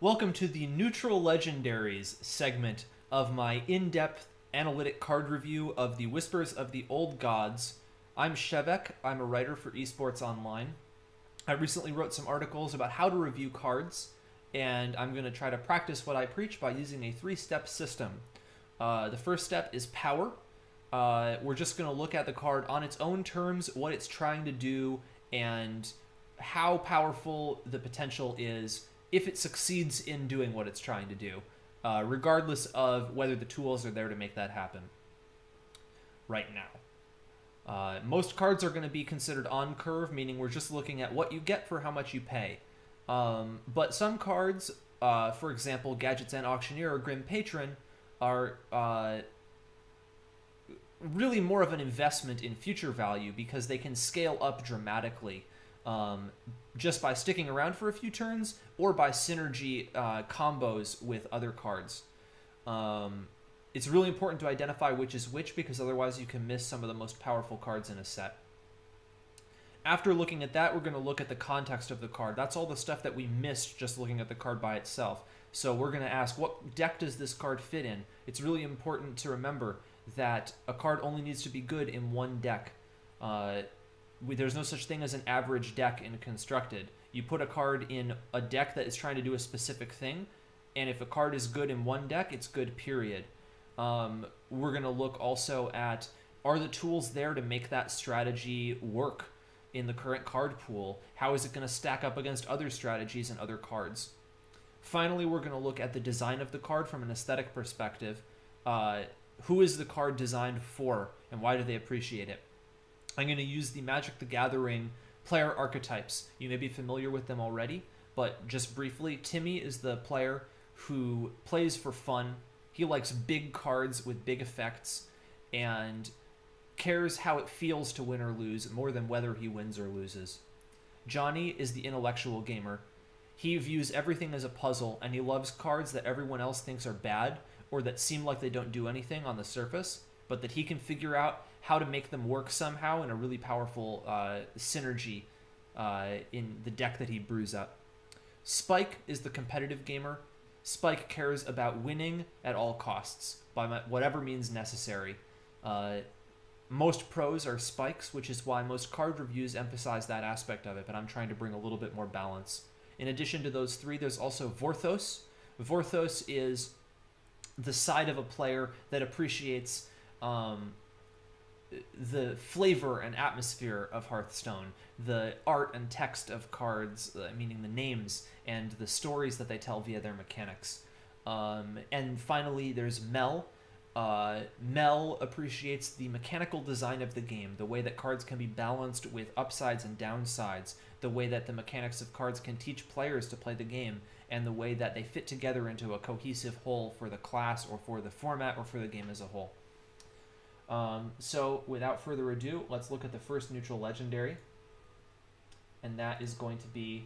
Welcome to the Neutral Legendaries segment of my in-depth analytic card review of the Whispers of the Old Gods. I'm Shevvek. I'm a writer for eSports.Online. I recently wrote some articles about how to review cards, and I'm going to try to practice what I preach by using a three-step system. The first step is power. We're just going to look at the card on its own terms, what it's trying to do, and how powerful the potential is if it succeeds in doing what it's trying to do, regardless of whether the tools are there to make that happen right now. Most cards are going to be considered on curve, meaning we're just looking at what you get for how much you pay. But some cards, for example, Gadget's End Auctioneer or Grim Patron, are really more of an investment in future value because they can scale up dramatically just by sticking around for a few turns or by synergy combos with other cards. It's really important to identify which is which because otherwise you can miss some of the most powerful cards in a set. After looking at that, we're going to look at the context of the card. That's all the stuff that we missed just looking at the card by itself. So we're going to ask, what deck does this card fit in? It's really important to remember that a card only needs to be good in one deck. There's no such thing as an average deck in Constructed. You put a card in a deck that is trying to do a specific thing, and if a card is good in one deck, it's good, period. We're going to look also at, are the tools there to make that strategy work in the current card pool? How is it going to stack up against other strategies and other cards? Finally, we're going to look at the design of the card from an aesthetic perspective. Who is the card designed for, and why do they appreciate it? I'm going to use the Magic the Gathering player archetypes. You may be familiar with them already, but just briefly, Timmy is the player who plays for fun. He likes big cards with big effects and cares how it feels to win or lose more than whether he wins or loses. Johnny is the intellectual gamer. He views everything as a puzzle, and he loves cards that everyone else thinks are bad or that seem like they don't do anything on the surface, but that he can figure out how to make them work somehow in a really powerful synergy in the deck that he brews up. Spike is the competitive gamer. Spike cares about winning at all costs, by whatever means necessary. Most pros are Spikes, which is why most card reviews emphasize that aspect of it, but I'm trying to bring a little bit more balance. In addition to those three, there's also Vorthos. Vorthos is the side of a player that appreciates the flavor and atmosphere of Hearthstone, the art and text of cards, meaning the names, and the stories that they tell via their mechanics. And finally, there's Mel. Mel appreciates the mechanical design of the game, the way that cards can be balanced with upsides and downsides, the way that the mechanics of cards can teach players to play the game, and the way that they fit together into a cohesive whole for the class or for the format or for the game as a whole. So without further ado, let's look at the first neutral legendary, and that is going to be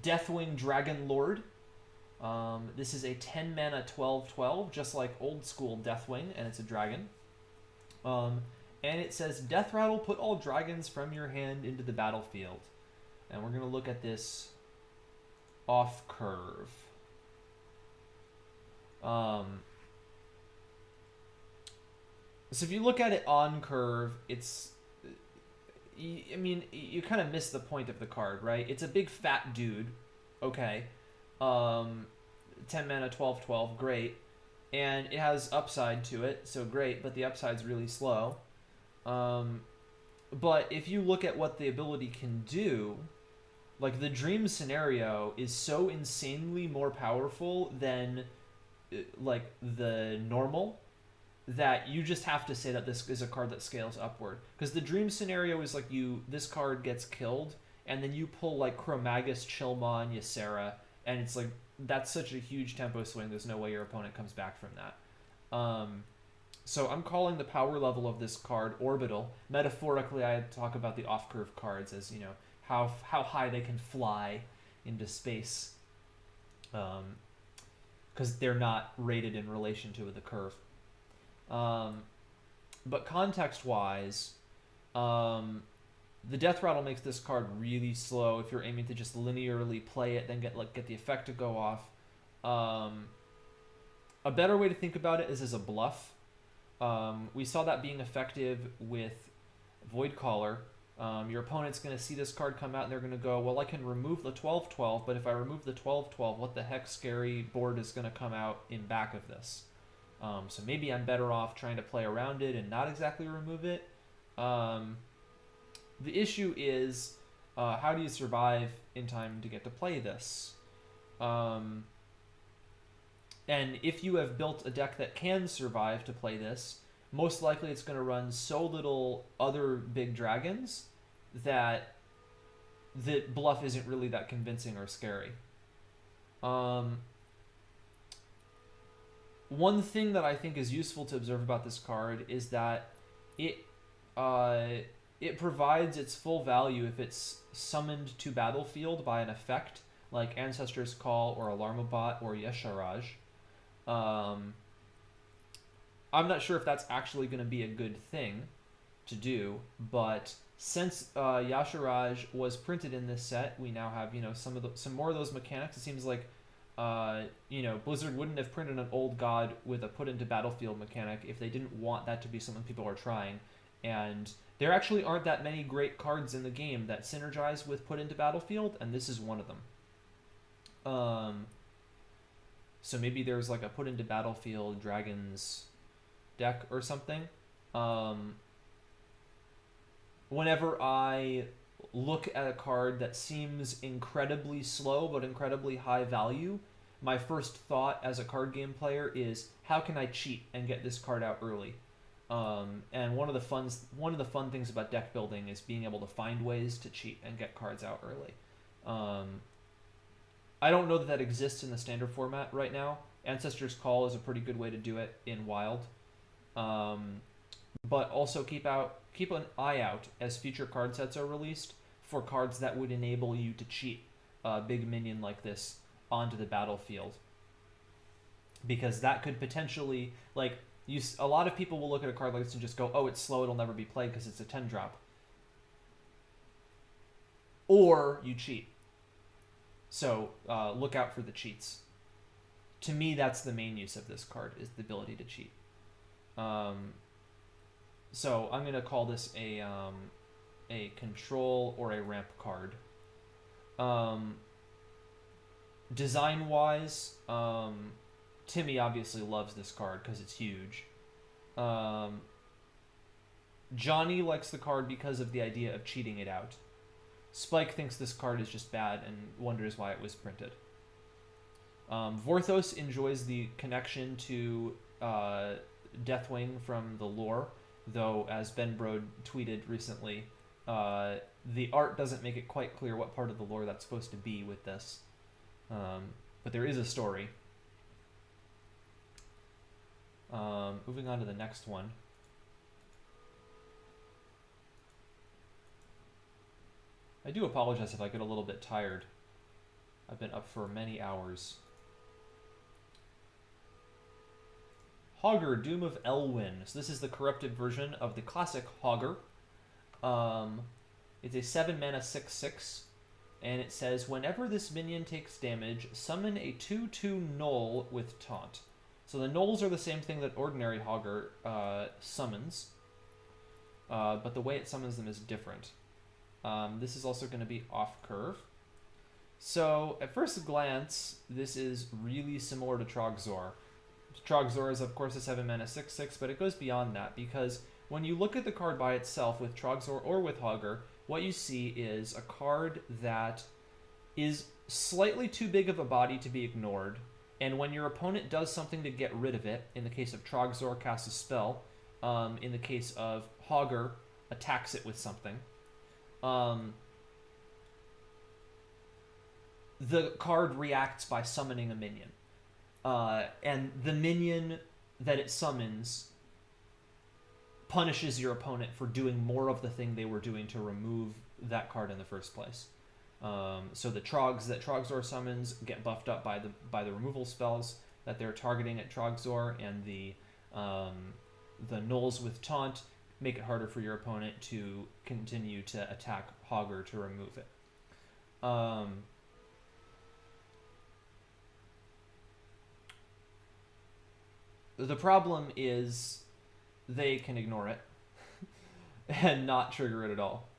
Deafwing Dragon Lord. This is a 10 mana 12/12, just like old school Deathwing, and it's a dragon. And it says, Death Rattle, put all dragons from your hand into the battlefield. And we're going to look at this off curve. So if you look at it on curve, it's, I mean, you kind of miss the point of the card, right? It's a big fat dude, okay. 10 mana, 12/12, great. And it has upside to it, so great, but the upside's really slow. But if you look at what the ability can do, like the Dream scenario is so insanely more powerful than like the normal, that you just have to say that this is a card that scales upward. Because the Dream scenario is like this card gets killed, and then you pull like Chromagus, Chilmon, Ysera, and it's like, that's such a huge tempo swing, there's no way your opponent comes back from that. So I'm calling the power level of this card orbital. Metaphorically, I talk about the off-curve cards as, you know, how high they can fly into space. Because they're not rated in relation to the curve. But context-wise, The Death Rattle makes this card really slow if you're aiming to just linearly play it, then get the effect to go off. A better way to think about it is as a bluff. We saw that being effective with Void Caller. Your opponent's going to see this card come out and they're going to go, well, I can remove the 12/12, but if I remove the 12/12, what the heck scary board is going to come out in back of this? So maybe I'm better off trying to play around it and not exactly remove it. The issue is, how do you survive in time to get to play this? And if you have built a deck that can survive to play this, most likely it's going to run so little other big dragons that the bluff isn't really that convincing or scary. One thing that I think is useful to observe about this card is that it provides its full value if it's summoned to battlefield by an effect like Ancestor's Call or Alarmabot or Yash Raj. I'm not sure if that's actually going to be a good thing to do, but since Yash Raj was printed in this set, we now have some more of those mechanics. It seems like Blizzard wouldn't have printed an old god with a put into battlefield mechanic if they didn't want that to be something people are trying. And there actually aren't that many great cards in the game that synergize with put into battlefield, and this is one of them. So maybe there's like a put into battlefield dragons deck or something. Whenever I look at a card that seems incredibly slow but incredibly high value, my first thought as a card game player is, how can I cheat and get this card out early? And one of the fun things about deck building is being able to find ways to cheat and get cards out early. I don't know that exists in the standard format right now. Ancestor's Call is a pretty good way to do it in Wild. But also keep an eye out as future card sets are released for cards that would enable you to cheat a big minion like this onto the battlefield. Because that could potentially, a lot of people will look at a card like this and just go, oh, it's slow, it'll never be played because it's a 10-drop. Or you cheat. So look out for the cheats. To me, that's the main use of this card, is the ability to cheat. So I'm going to call this a control or a ramp card. Design-wise, Timmy obviously loves this card because it's huge. Johnny likes the card because of the idea of cheating it out. Spike thinks this card is just bad and wonders why it was printed. Vorthos enjoys the connection to Deathwing from the lore, though, as Ben Brode tweeted recently, the art doesn't make it quite clear what part of the lore that's supposed to be with this. But there is a story. Moving on to the next one. I do apologize if I get a little bit tired. I've been up for many hours. Hogger, Doom of Lwins. So this is the corrupted version of the classic Hogger. It's a 7-mana 6/6, and it says, whenever this minion takes damage, summon a 2/2 Null with Taunt. So the Nulls are the same thing that ordinary Hogger summons, but the way it summons them is different. This is also going to be off-curve. So, at first glance, this is really similar to Trogzor. Trogzor is, of course, a 7-mana 6/6, but it goes beyond that, because when you look at the card by itself with Trogzor or with Hogger, what you see is a card that is slightly too big of a body to be ignored, and when your opponent does something to get rid of it, in the case of Trogzor, casts a spell, in the case of Hogger, attacks it with something, the card reacts by summoning a minion. And the minion that it summons punishes your opponent for doing more of the thing they were doing to remove that card in the first place. So the Trogs that Trogzor summons get buffed up by the removal spells that they're targeting at Trogzor, and the Nulls with Taunt make it harder for your opponent to continue to attack Hogger to remove it. The problem is they can ignore it and not trigger it at all.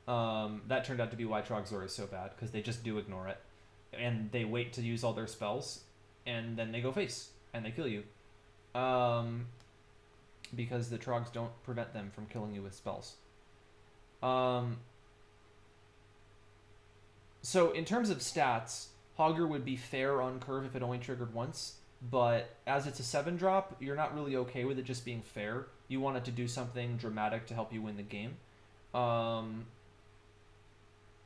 That turned out to be why Trogzor is so bad, because they just do ignore it. And they wait to use all their spells, and then they go face, and they kill you. Because the Trogs don't prevent them from killing you with spells. So in terms of stats, Hogger would be fair on curve if it only triggered once, but as it's a 7-drop, you're not really okay with it just being fair. You want it to do something dramatic to help you win the game.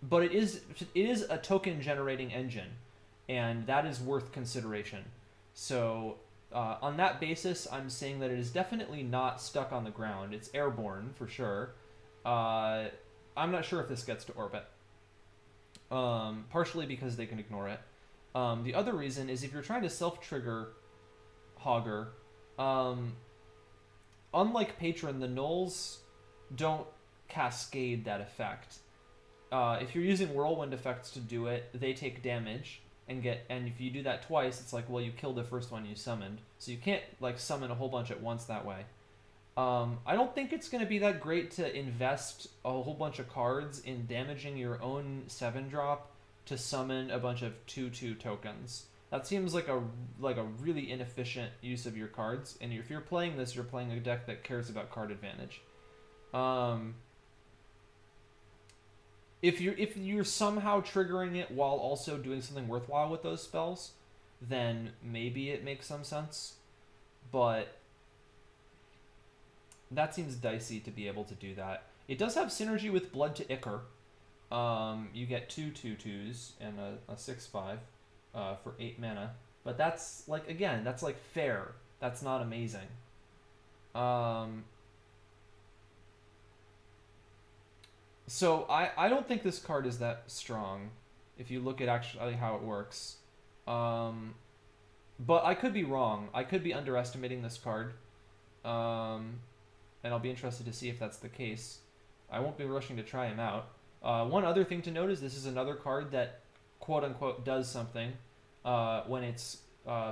But it is a token generating engine, and that is worth consideration. So on that basis, I'm saying that it is definitely not stuck on the ground. It's airborne for sure. I'm not sure if this gets to orbit. Partially because they can ignore it. The other reason is if you're trying to self-trigger Hogger, unlike Patron, the Nulls don't cascade that effect. If you're using Whirlwind effects to do it, they take damage and if you do that twice, it's like, well, you killed the first one you summoned, so you can't like summon a whole bunch at once that way. I don't think it's going to be that great to invest a whole bunch of cards in damaging your own 7-drop to summon a bunch of 2/2 tokens. That seems like a really inefficient use of your cards. And if you're playing this, you're playing a deck that cares about card advantage. If you're somehow triggering it while also doing something worthwhile with those spells, then maybe it makes some sense. But that seems dicey to be able to do that. It does have synergy with Blood to Ichor. You get 2 2/2s and a 6/5 for 8 mana. But that's like, again, that's like fair. That's not amazing. So I don't think this card is that strong if you look at actually how it works. But I could be wrong. I could be underestimating this card. And I'll be interested to see if that's the case. I won't be rushing to try him out. One other thing to note is this is another card that quote-unquote does something when it's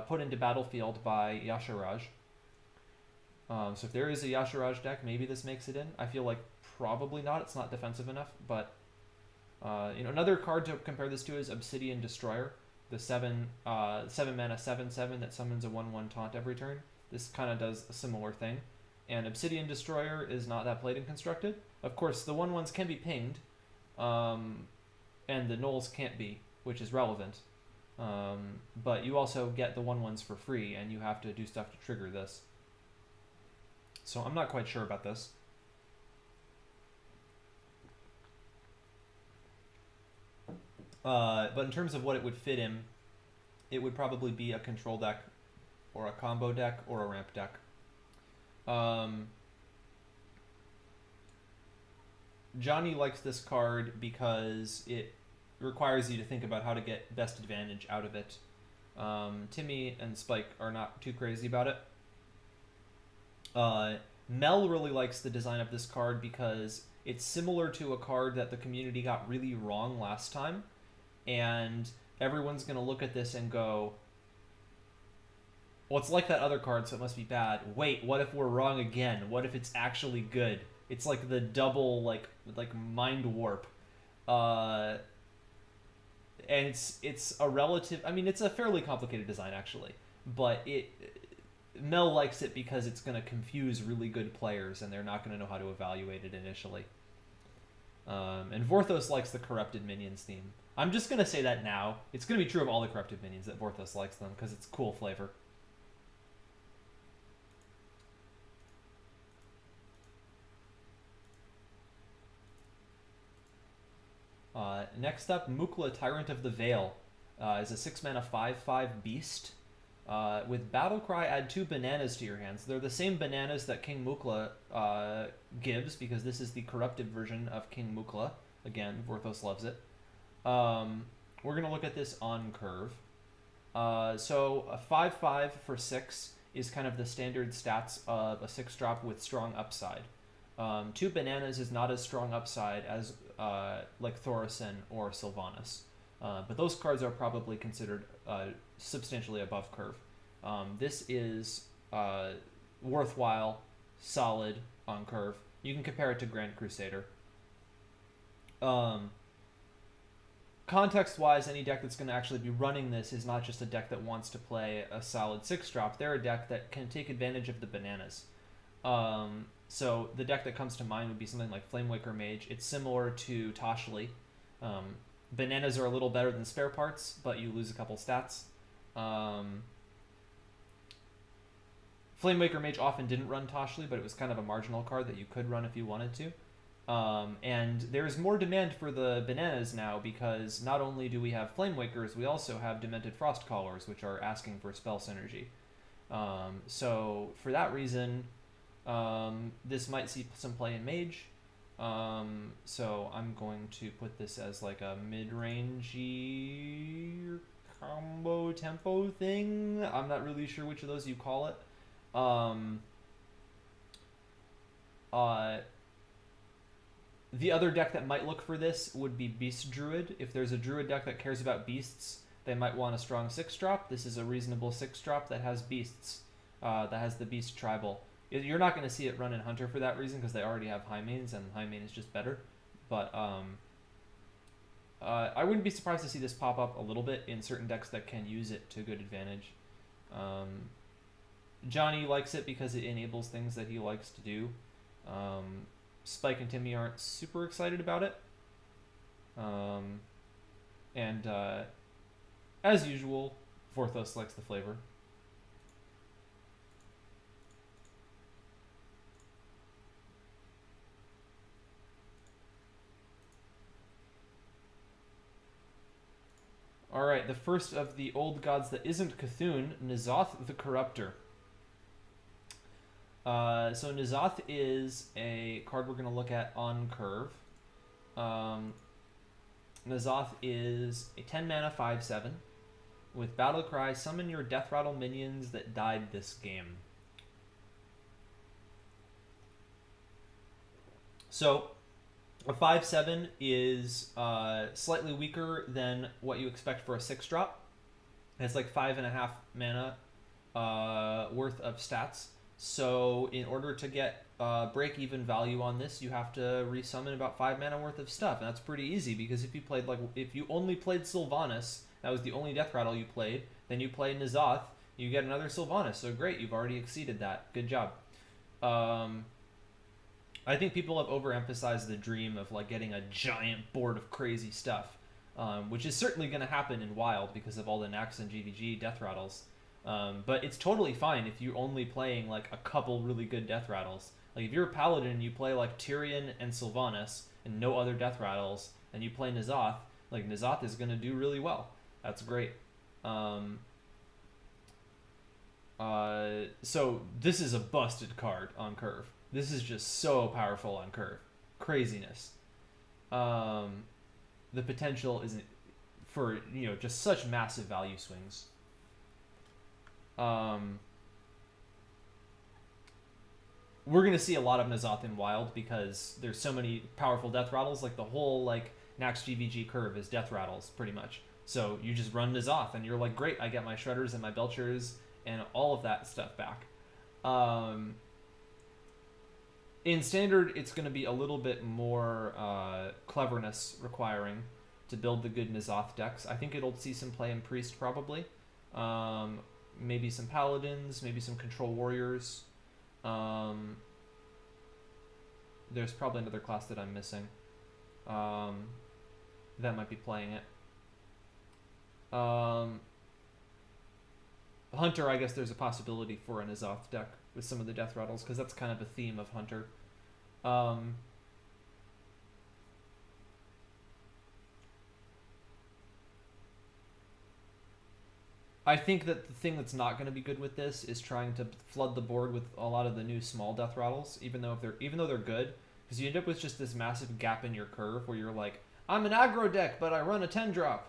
put into battlefield by Yash Raj. So if there is a Yash Raj deck, maybe this makes it in. I feel like probably not. It's not defensive enough. But another card to compare this to is Obsidian Destroyer, the 7 mana 7/7 that summons a 1/1 taunt every turn. This kind of does a similar thing. And Obsidian Destroyer is not that played and constructed. Of course, the 1/1s can be pinged, and the Nulls can't be, which is relevant. But you also get the 1/1s for free, and you have to do stuff to trigger this. So I'm not quite sure about this. But in terms of what it would fit in, it would probably be a control deck, or a combo deck, or a ramp deck. Johnny likes this card because it requires you to think about how to get best advantage out of it. Timmy and Spike are not too crazy about it. Mel really likes the design of this card because it's similar to a card that the community got really wrong last time, and everyone's going to look at this and go, well, it's like that other card, so it must be bad. Wait, what if we're wrong again? What if it's actually good? It's like the double, like mind warp. And it's a relative... I mean, it's a fairly complicated design, actually. But Mel likes it because it's going to confuse really good players, and they're not going to know how to evaluate it initially. And Vorthos likes the Corrupted Minions theme. I'm just going to say that now. It's going to be true of all the Corrupted Minions that Vorthos likes them, because it's cool flavor. Next up, Mukla, Tyrant of the Veil, is a 6 mana 5/5 beast. With Battlecry, add 2 bananas to your hands. They're the same bananas that King Mukla gives, because this is the corrupted version of King Mukla. Again, Vorthos loves it. We're going to look at this on curve. So a 5/5 for 6 is kind of the standard stats of a 6-drop with strong upside. Two bananas is not as strong upside as like Thorison or Sylvanas. But those cards are probably considered substantially above curve. This is worthwhile, solid on curve. You can compare it to Grand Crusader. Context-wise, any deck that's going to actually be running this is not just a deck that wants to play a solid 6-drop. They're a deck that can take advantage of the bananas. So the deck that comes to mind would be something like Flamewaker Mage. It's similar to Toshli. Bananas are a little better than spare parts, but you lose a couple stats. Flamewaker Mage often didn't run Toshli, but it was kind of a marginal card that you could run if you wanted to. And there's more demand for the bananas now because not only do we have Flamewakers, we also have Demented Frostcallers, which are asking for spell synergy. So for that reason, this might see some play in Mage. So I'm going to put this as like a mid-rangey combo tempo thing. I'm not really sure which of those you call it. The other deck that might look for this would be Beast Druid. If there's a Druid deck that cares about beasts, they might want a strong 6-drop. This is a reasonable 6-drop that has beasts, that has the Beast Tribal. You're not going to see it run in Hunter for that reason because they already have High Mains, and High Main is just better. But I wouldn't be surprised to see this pop up a little bit in certain decks that can use it to good advantage. Johnny likes it because it enables things that he likes to do. Spike and Timmy aren't super excited about it. As usual, Vorthos likes the flavor. Alright, the first of the old gods that isn't Cthulhu, N'Zoth the Corruptor. So N'Zoth is a card we're going to look at on curve. N'Zoth is a 10 mana 5/7 with Battle Cry. Summon your Death Rattle minions that died this game. So a 5/7 is slightly weaker than what you expect for a 6-drop. It's like 5.5 mana worth of stats. So in order to get break-even value on this, you have to resummon about 5 mana worth of stuff, and that's pretty easy because if you only played Sylvanas, that was the only Death Rattle you played, then you play N'Zoth, you get another Sylvanas. So great, you've already exceeded that. Good job. I think people have overemphasized the dream of like getting a giant board of crazy stuff, which is certainly going to happen in Wild because of all the Nax and GVG Death Rattles. But it's totally fine if you're only playing like a couple really good Death Rattles. Like if you're a Paladin and you play like Tyrion and Sylvanas and no other Death Rattles, and you play N'Zoth, like N'Zoth is going to do really well. That's great. So this is a busted card on curve. This is just so powerful on curve. Craziness. The potential isn't for, just such massive value swings. We're going to see a lot of N'Zoth in Wild because there's so many powerful Death Rattles. Like the whole Nax GVG curve is Death Rattles pretty much. So you just run N'Zoth and you're like, great, I get my Shredders and my Belchers and all of that stuff back. In Standard, it's going to be a little bit more cleverness requiring to build the good N'Zoth decks. I think it'll see some play in Priest probably. Maybe some Paladins, maybe some Control Warriors. There's probably another class that I'm missing that might be playing it. Hunter, I guess there's a possibility for a N'Zoth deck with some of the Death Rattles, because that's kind of a theme of Hunter. I think that the thing that's not going to be good with this is trying to flood the board with a lot of the new small Death Rattles, even though they're good, because you end up with just this massive gap in your curve where you're like, I'm an aggro deck, but I run a 10-drop.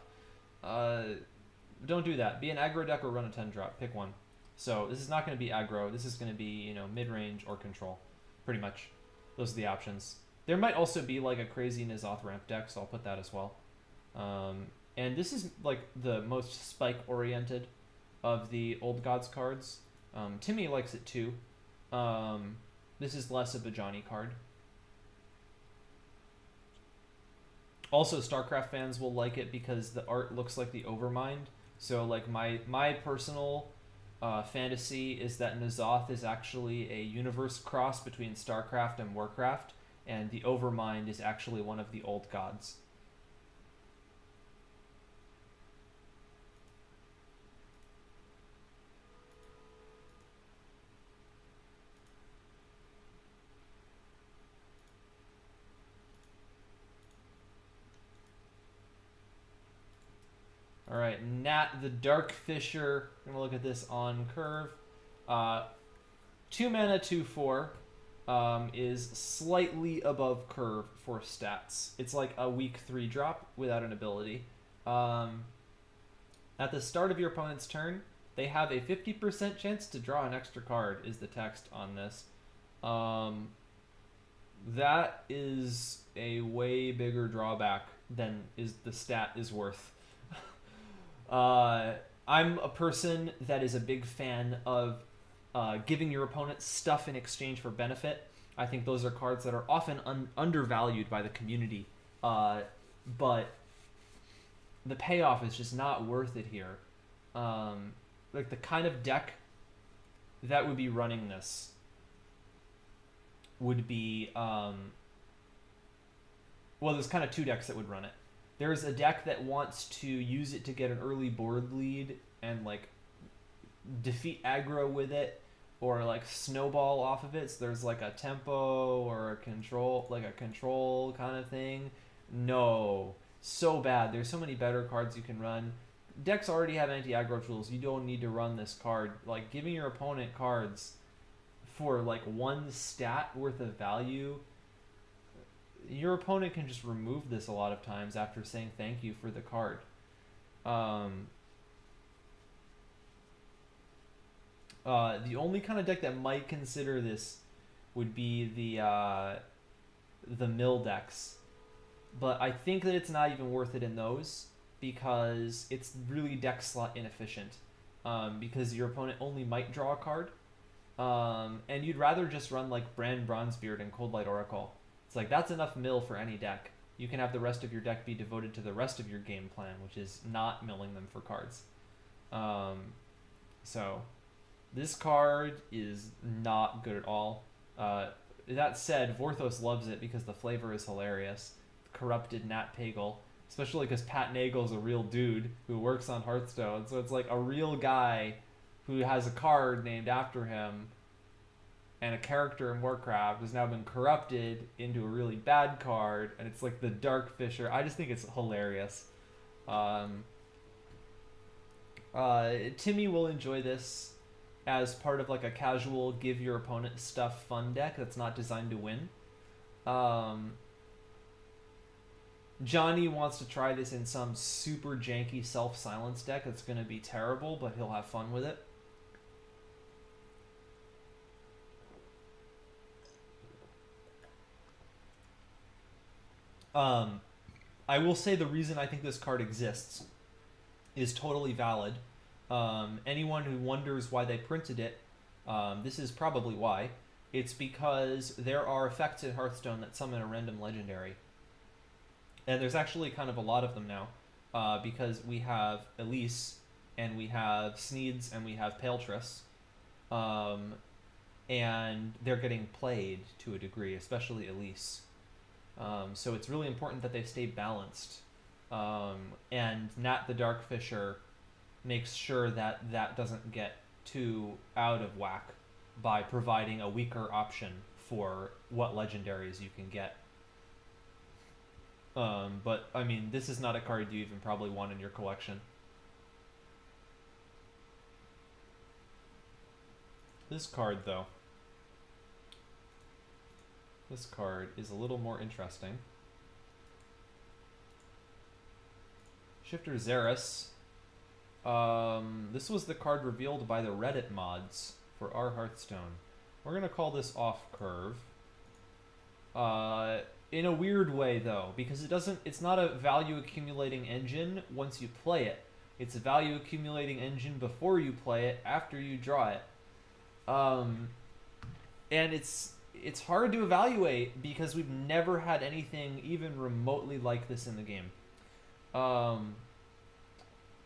Don't do that. Be an aggro deck or run a 10-drop. Pick one. So this is not going to be aggro. This is going to be, mid-range or control, pretty much. Those are the options. There might also be like a crazy N'Zoth ramp deck, so I'll put that as well. And this is like the most spike oriented of the Old Gods cards. Timmy likes it too. This is less of a Johnny card. Also, StarCraft fans will like it because the art looks like the Overmind. So like my personal fantasy is that N'Zoth is actually a universe cross between StarCraft and Warcraft, and the Overmind is actually one of the Old Gods. All right, Nat the Dark Fisher. We're gonna look at this on curve. 2 mana, 2/4 is slightly above curve for stats. It's like a weak 3 drop without an ability. At the start of your opponent's turn, they have a 50% chance to draw an extra card. Is the text on this? That is a way bigger drawback than is the stat is worth. I'm a person that is a big fan of giving your opponent stuff in exchange for benefit. I think those are cards that are often undervalued by the community, but the payoff is just not worth it here. Like the kind of deck that would be running this would be well, there's kind of 2 decks that would run it. There's a deck that wants to use it to get an early board lead and like defeat aggro with it, or like snowball off of it. So there's like a tempo or a control, like a control kind of thing. No, so bad. There's so many better cards you can run. Decks already have anti-aggro tools. You don't need to run this card. Like giving your opponent cards for like 1 stat worth of value, your opponent can just remove this a lot of times after saying thank you for the card. The only kind of deck that might consider this would be the mill decks, but I think that it's not even worth it in those because it's really deck slot inefficient. Because your opponent only might draw a card, and you'd rather just run like Brand Bronzebeard and Cold Light Oracle. It's like that's enough mill for any deck. You can have the rest of your deck be devoted to the rest of your game plan, which is not milling them for cards. So this card is not good at all. That said, Vorthos loves it because the flavor is hilarious. Corrupted Nat Pagel, especially because Pat Nagel's a real dude who works on Hearthstone, so it's like a real guy who has a card named after him, and a character in Warcraft has now been corrupted into a really bad card, and it's like the Dark Fisher. I just think it's hilarious. Timmy will enjoy this as part of like a casual give your opponent stuff fun deck that's not designed to win. Johnny wants to try this in some super janky self-silence deck that's going to be terrible, but he'll have fun with it. I will say the reason I think this card exists is totally valid. Anyone who wonders why they printed it, this is probably why. It's because there are effects in Hearthstone that summon a random legendary. And there's actually kind of a lot of them now, because we have Elise, and we have Sneeds, and we have Paletris. And they're getting played to a degree, especially Elise. So it's really important that they stay balanced. And Nat the Dark Fisher makes sure that that doesn't get too out of whack by providing a weaker option for what legendaries you can get. But, I mean, this is not a card you even probably want in your collection. This card, though. This card is a little more interesting. Shifter Xeris. This was the card revealed by the Reddit mods for our Hearthstone. We're going to call this off curve. In a weird way, though, because it's not a value accumulating engine once you play it. It's a value accumulating engine before you play it, after you draw it. Um, and it's hard to evaluate because we've never had anything even remotely like this in the game. Um,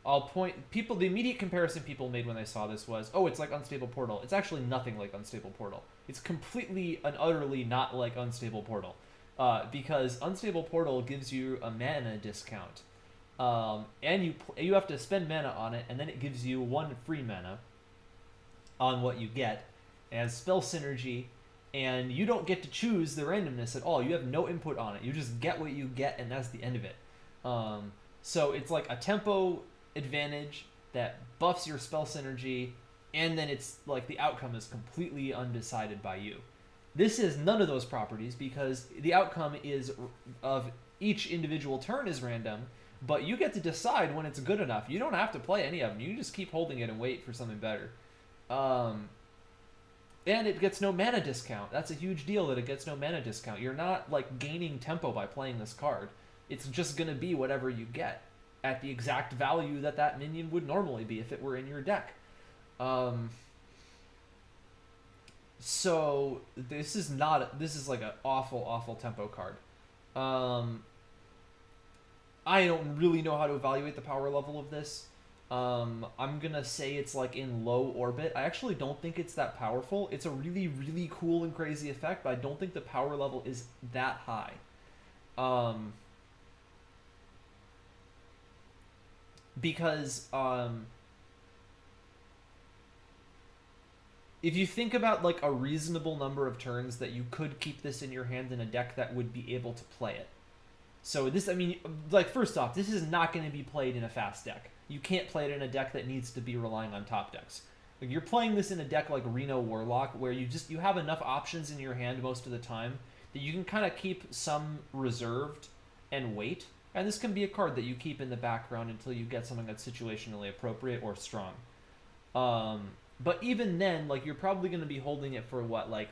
I'll point people. The immediate comparison people made when they saw this was, "Oh, it's like Unstable Portal." It's actually nothing like Unstable Portal. It's completely and utterly not like Unstable Portal, because Unstable Portal gives you a mana discount, and you have to spend mana on it, and then it gives you 1 free mana on what you get as spell synergy, and you don't get to choose the randomness at all. You have no input on it. You just get what you get, and that's the end of it. So it's like a tempo advantage that buffs your spell synergy, and then it's like the outcome is completely undecided by you. This is none of those properties because the outcome is of each individual turn is random, but you get to decide when it's good enough. You don't have to play any of them. You can just keep holding it and wait for something better. And it gets no mana discount. That's a huge deal that it gets no mana discount. You're not like gaining tempo by playing this card. It's just going to be whatever you get at the exact value that that minion would normally be if it were in your deck. So this is like an awful tempo card. I don't really know how to evaluate the power level of this. I'm gonna say it's like in low orbit. I actually don't think it's that powerful. It's a really cool and crazy effect, but I don't think the power level is that high. Because if you think about like a reasonable number of turns that you could keep this in your hand in a deck that would be able to play it. So this, I mean, like first off, this is not going to be played in a fast deck. You can't play it in a deck that needs to be relying on top decks. Like you're playing this in a deck like Reno Warlock, where you have enough options in your hand most of the time that you can kind of keep some reserved and wait. And this can be a card that you keep in the background until you get something that's situationally appropriate or strong. But even then, like you're probably going to be holding it for what, like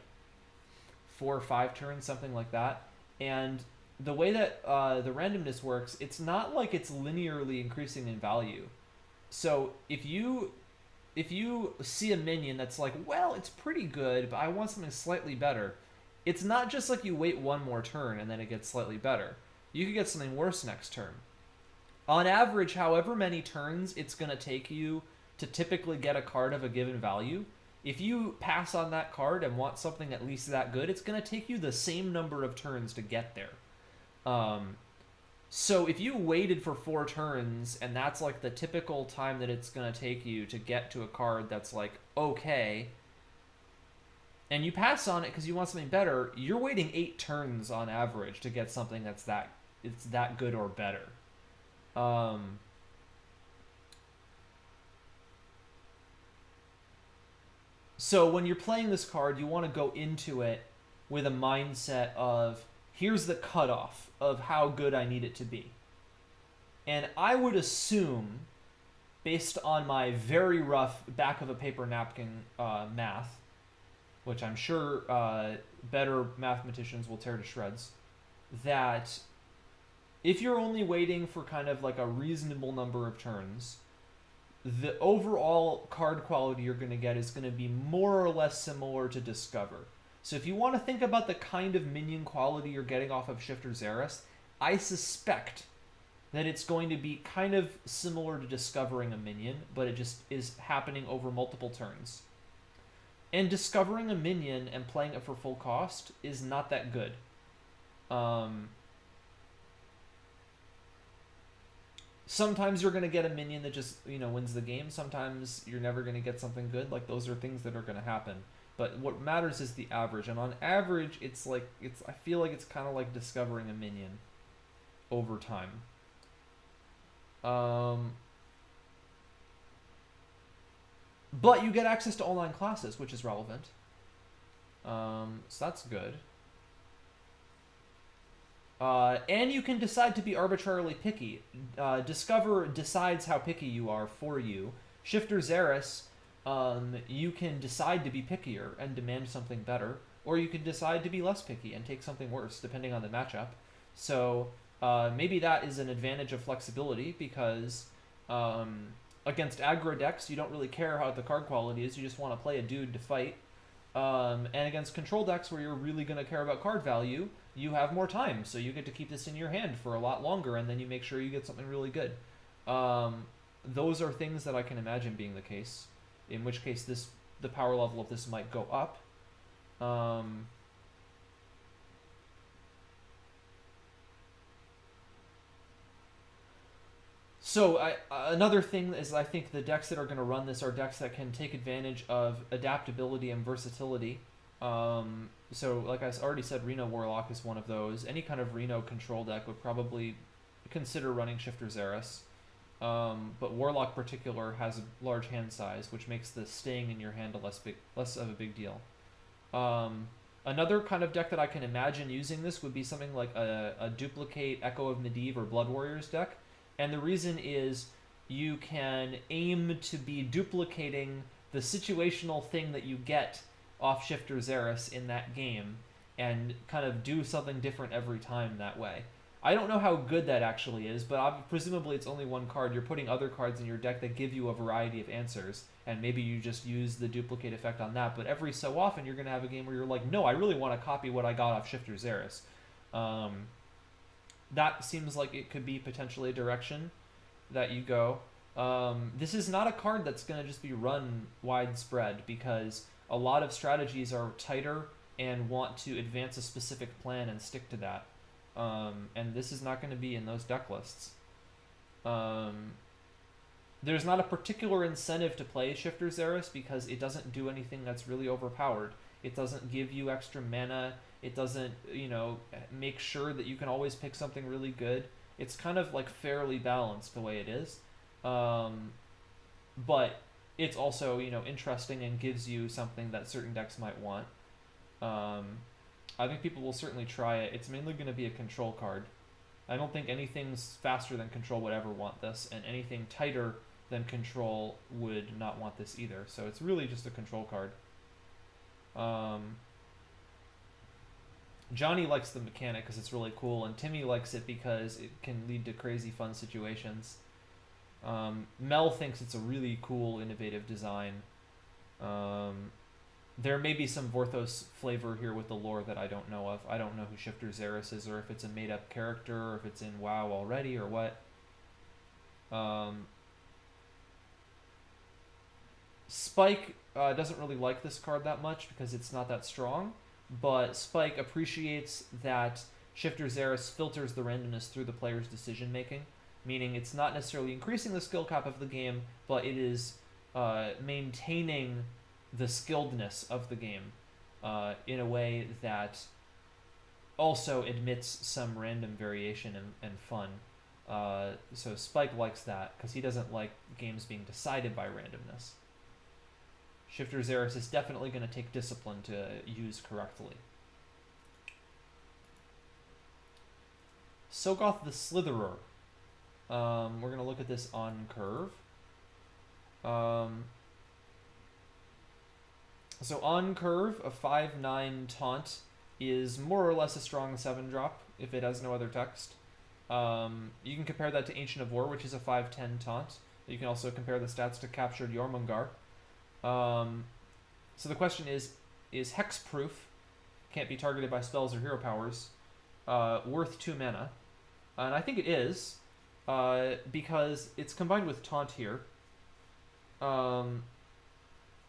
4 or 5 turns, something like that. And the way that the randomness works, it's not like it's linearly increasing in value. So if you see a minion that's like, well, it's pretty good, but I want something slightly better, it's not just like you wait 1 more turn and then it gets slightly better. You could get something worse next turn. On average, however many turns it's going to take you to typically get a card of a given value, if you pass on that card and want something at least that good, it's going to take you the same number of turns to get there. So if you waited for 4 turns and that's like the typical time that it's going to take you to get to a card that's like okay, and you pass on it because you want something better, you're waiting 8 turns on average to get something that's that good or better. So when you're playing this card, you want to go into it with a mindset of, here's the cutoff of how good I need it to be. And I would assume, based on my very rough back of a paper napkin math, which I'm sure better mathematicians will tear to shreds, that if you're only waiting for kind of like a reasonable number of turns, the overall card quality you're going to get is going to be more or less similar to Discover. So if you want to think about the kind of minion quality you're getting off of Shifter Xeris, I suspect that it's going to be kind of similar to discovering a minion, but it just is happening over multiple turns. And discovering a minion and playing it for full cost is not that good. Sometimes you're going to get a minion that just, wins the game. Sometimes you're never going to get something good. Like, those are things that are going to happen. But what matters is the average. And on average, I feel like it's kind of like discovering a minion over time. But you get access to online classes, which is relevant. So that's good. And you can decide to be arbitrarily picky. Discover decides how picky you are for you. Shifter Xeris you can decide to be pickier and demand something better, or you can decide to be less picky and take something worse, depending on the matchup. So maybe that is an advantage of flexibility because against aggro decks, you don't really care how the card quality is. You just want to play a dude to fight. And against control decks, where you're really going to care about card value, you have more time, so you get to keep this in your hand for a lot longer, and then you make sure you get something really good. Those are things that I can imagine being the case. In which case, the power level of this might go up. So another thing is I think the decks that are going to run this are decks that can take advantage of adaptability and versatility. So like I already said, Reno Warlock is one of those. Any kind of Reno control deck would probably consider running Shifter Xeris. But Warlock particular has a large hand size, which makes the staying in your hand less of a big deal. Another kind of deck that I can imagine using this would be something like a duplicate Echo of Medivh or Blood Warriors deck. And the reason is you can aim to be duplicating the situational thing that you get off Shifter Xeris in that game and kind of do something different every time that way. I don't know how good that actually is, but presumably it's only one card. You're putting other cards in your deck that give you a variety of answers, and maybe you just use the duplicate effect on that. But every so often you're going to have a game where you're like, no, I really want to copy what I got off Shifter Xeris. That seems like it could be potentially a direction that you go. This is not a card that's going to just be run widespread, because a lot of strategies are tighter and want to advance a specific plan and stick to that. And this is not going to be in those deck lists. There's not a particular incentive to play Shifter Xeris because it doesn't do anything that's really overpowered. It doesn't give you extra mana. It doesn't, make sure that you can always pick something really good. It's kind of like fairly balanced the way it is. But it's also, interesting and gives you something that certain decks might want. I think people will certainly try it. It's mainly going to be a control card. I don't think anything's faster than control would ever want this, and anything tighter than control would not want this either. So it's really just a control card. Johnny likes the mechanic because it's really cool, and Timmy likes it because it can lead to crazy fun situations. Mel thinks it's a really cool, innovative design. There may be some Vorthos flavor here with the lore that I don't know of. I don't know who Shifter Xeris is, or if it's a made-up character, or if it's in WoW already, or what. Spike doesn't really like this card that much because it's not that strong, but Spike appreciates that Shifter Xeris filters the randomness through the player's decision-making, meaning it's not necessarily increasing the skill cap of the game, but it is maintaining the skilledness of the game in a way that also admits some random variation and fun. So Spike likes that because he doesn't like games being decided by randomness. Shifter Xeris is definitely going to take discipline to use correctly. Sogoth the Slitherer. We're going to look at this on curve. So on curve, a 5/9 taunt is more or less a strong 7-drop if it has no other text. You can compare that to Ancient of War, which is a 5/10 taunt. You can also compare the stats to Captured Jormungandr. So the question is hexproof, can't be targeted by spells or hero powers, worth 2 mana? And I think it is, because it's combined with taunt here.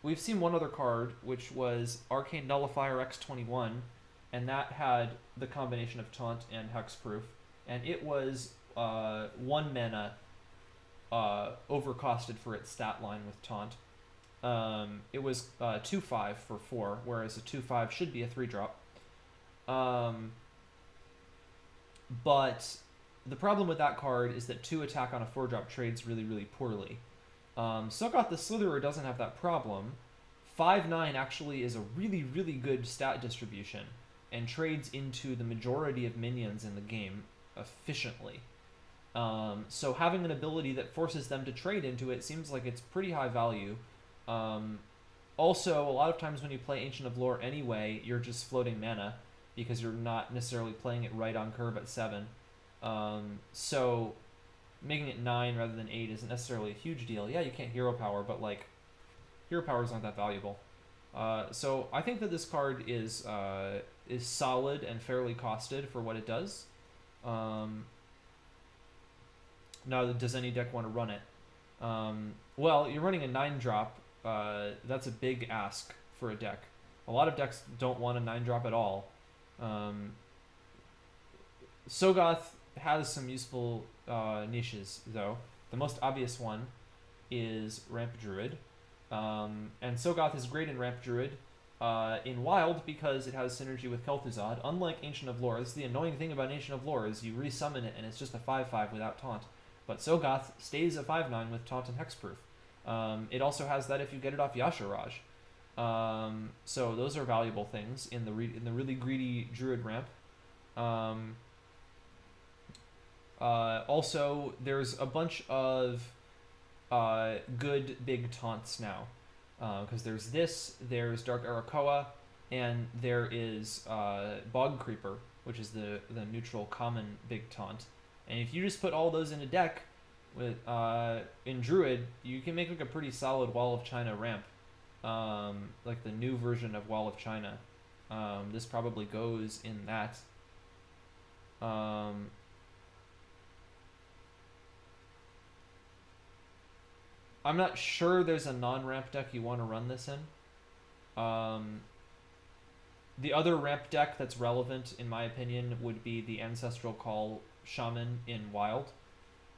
We've seen one other card, which was Arcane Nullifier X21, and that had the combination of taunt and hexproof, and it was 1 mana overcosted for its stat line with taunt. It was 2/5 for 4, whereas a 2/5 should be a 3-drop. But the problem with that card is that 2 attack on a 4-drop trades really, really poorly. Sogoth the Slitherer doesn't have that problem. 5/9 actually is a really, really good stat distribution and trades into the majority of minions in the game efficiently. So having an ability that forces them to trade into it seems like it's pretty high value. Um, Also, a lot of times when you play Ancient of Lore anyway, you're just floating mana because you're not necessarily playing it right on curve at 7. So making it 9 rather than 8 isn't necessarily a huge deal. Yeah, you can't hero power, but like hero powers aren't that valuable. So I think that this card is solid and fairly costed for what it does. Now, does any deck want to run it? Well, you're running a 9-drop. That's a big ask for a deck. A lot of decks don't want a 9-drop at all. Sogoth has some useful niches, though. The most obvious one is Ramp Druid. And Sogoth is great in Ramp Druid in Wild because it has synergy with Kel'Thuzad. Unlike Ancient of Lore, this is the annoying thing about Ancient of Lore, is you resummon it and it's just a 5/5 without Taunt. But Sogoth stays a 5/9 with Taunt and Hexproof. It also has that if you get it off Yash Raj. So those are valuable things in the really greedy Druid ramp. Also, there's a bunch of good big taunts now, because there's Dark Arakoa, and there is Bog Creeper, which is the neutral common big taunt. And if you just put all those in a deck with in Druid, you can make like a pretty solid Wall of China ramp, like the new version of Wall of China. This probably goes in that. I'm not sure there's a non-ramp deck you want to run this in. The other ramp deck that's relevant, in my opinion, would be the Ancestral Call Shaman in Wild,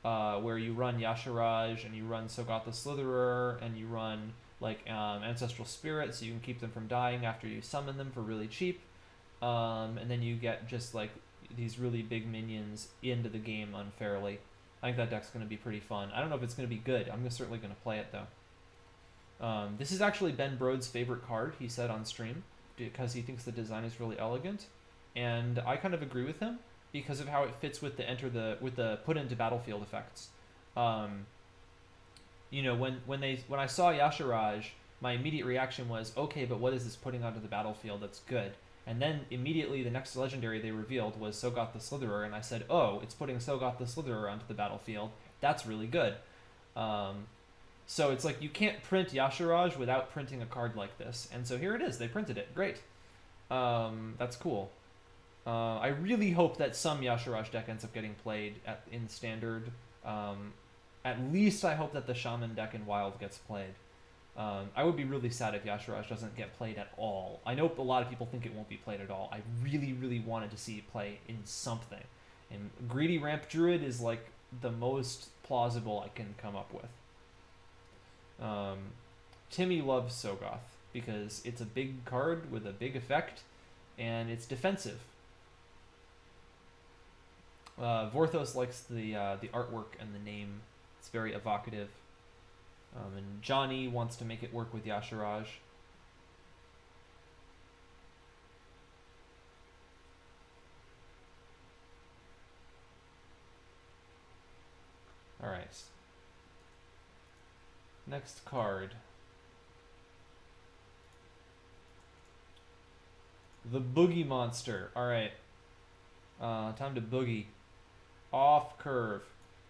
where you run Yash Raj and you run Sogoth the Slitherer and you run like Ancestral Spirit, so you can keep them from dying after you summon them for really cheap, and then you get just like these really big minions into the game unfairly. I think that deck's going to be pretty fun. I don't know if it's going to be good. I'm certainly going to play it, though. This is actually Ben Brode's favorite card, he said on stream, because he thinks the design is really elegant. And I kind of agree with him because of how it fits with the put into battlefield effects. You know, when I saw Yash Raj, my immediate reaction was, okay, but what is this putting onto the battlefield that's good? And then immediately the next legendary they revealed was Sogoth the Slitherer, and I said, oh, it's putting Sogoth the Slitherer onto the battlefield. That's really good. So it's like you can't print Yash Raj without printing a card like this. And so here it is. They printed it. Great. That's cool. I really hope that some Yash Raj deck ends up getting played in Standard. At least I hope that the Shaman deck in Wild gets played. I would be really sad if Yash Raj doesn't get played at all. I know a lot of people think it won't be played at all. I really, really wanted to see it play in something. And Greedy Ramp Druid is like the most plausible I can come up with. Timmy loves Sogoth because it's a big card with a big effect, and it's defensive. Vorthos likes the artwork and the name. It's very evocative. And Johnny wants to make it work with Yash Raj. Alright. Next card. The Boogie Monster. Alright. Time to boogie. Off curve.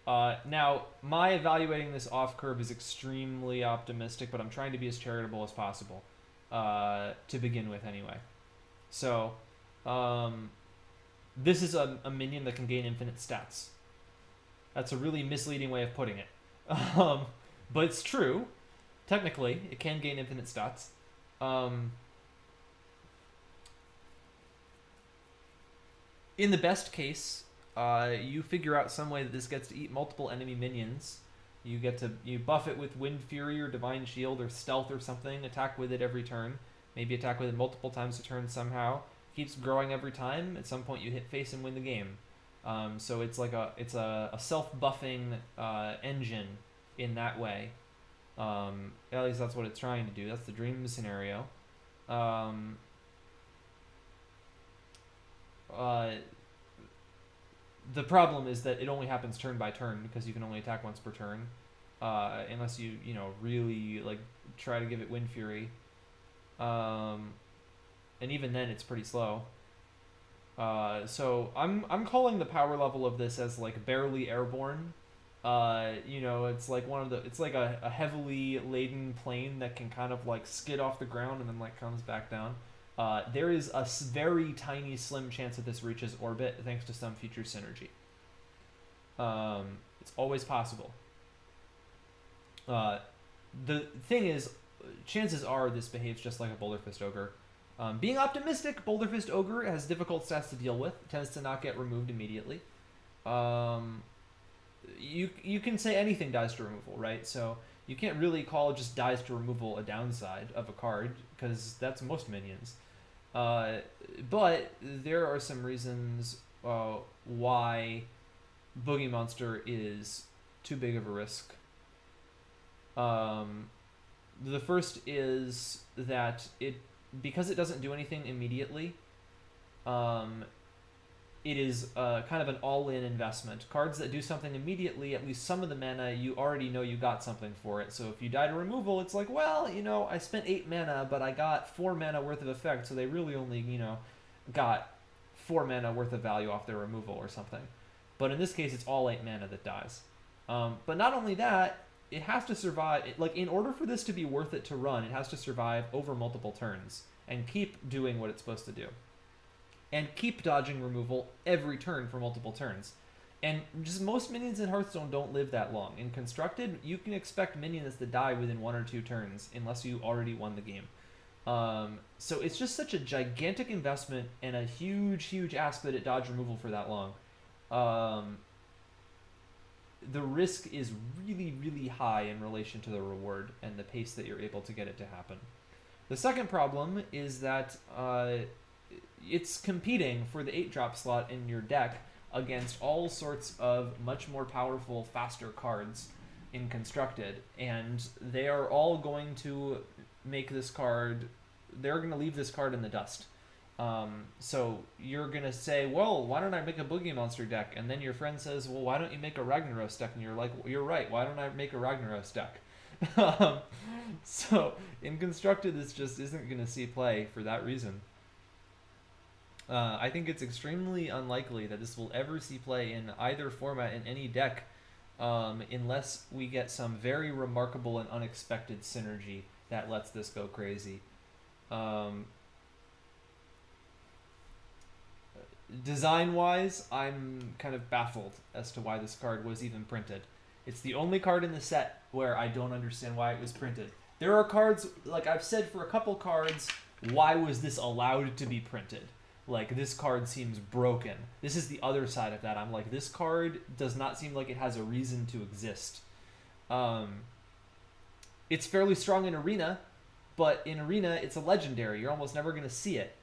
Now, my evaluating this off curve is extremely optimistic, but I'm trying to be as charitable as possible, to begin with anyway. So, this is a minion that can gain infinite stats. That's a really misleading way of putting it. But it's true. Technically, it can gain infinite stats. In the best case, you figure out some way that this gets to eat multiple enemy minions. You buff it with Wind Fury or Divine Shield or Stealth or something. Attack with it every turn. Maybe attack with it multiple times a turn somehow. Keeps growing every time. At some point, you hit face and win the game. So it's like a self-buffing engine in that way. At least that's what it's trying to do. That's the dream scenario. The problem is that it only happens turn by turn because you can only attack once per turn. unless you really like try to give it Wind Fury. And even then it's pretty slow. So I'm calling the power level of this as like barely airborne. It's like it's like a heavily laden plane that can kind of like skid off the ground and then like comes back down. There is a very tiny, slim chance that this reaches orbit thanks to some future synergy. It's always possible. The thing is, chances are this behaves just like a Boulder Fist Ogre. Being optimistic, Boulder Fist Ogre has difficult stats to deal with, tends to not get removed immediately. You can say anything dies to removal, right? So you can't really call just dies to removal a downside of a card, because that's most minions. But there are some reasons why Boogie Monster is too big of a risk. The first is that because it doesn't do anything immediately, it is kind of an all-in investment. Cards that do something immediately, at least some of the mana, you already know you got something for it. So if you die to removal, it's like, well, I spent 8 mana, but I got 4 mana worth of effect, so they really only, got 4 mana worth of value off their removal or something. But in this case, it's all 8 mana that dies. But not only that, it has to survive. In order for this to be worth it to run, it has to survive over multiple turns and keep doing what it's supposed to do. And keep dodging removal every turn for multiple turns. And just most minions in Hearthstone don't live that long. In Constructed, you can expect minions to die within 1 or 2 turns unless you already won the game. So it's just such a gigantic investment and a huge ask that it dodge removal for that long. The risk is really high in relation to the reward and the pace that you're able to get it to happen. The second problem is that it's competing for the 8-drop slot in your deck against all sorts of much more powerful, faster cards in Constructed, and they are all going to make this card, they're going to leave this card in the dust. So you're going to say, well, why don't I make a Boogie Monster deck? And then your friend says, well, why don't you make a Ragnaros deck? And you're like, well, you're right, why don't I make a Ragnaros deck? So in Constructed, this just isn't going to see play for that reason. I think it's extremely unlikely that this will ever see play in either format in any deck, unless we get some very remarkable and unexpected synergy that lets this go crazy. Design-wise, I'm kind of baffled as to why this card was even printed. It's the only card in the set where I don't understand why it was printed. There are cards, like I've said for a couple cards, why was this allowed to be printed? Like, this card seems broken. This is the other side of that. I'm like, this card does not seem like it has a reason to exist. It's fairly strong in Arena, but in Arena, it's a legendary. You're almost never going to see it.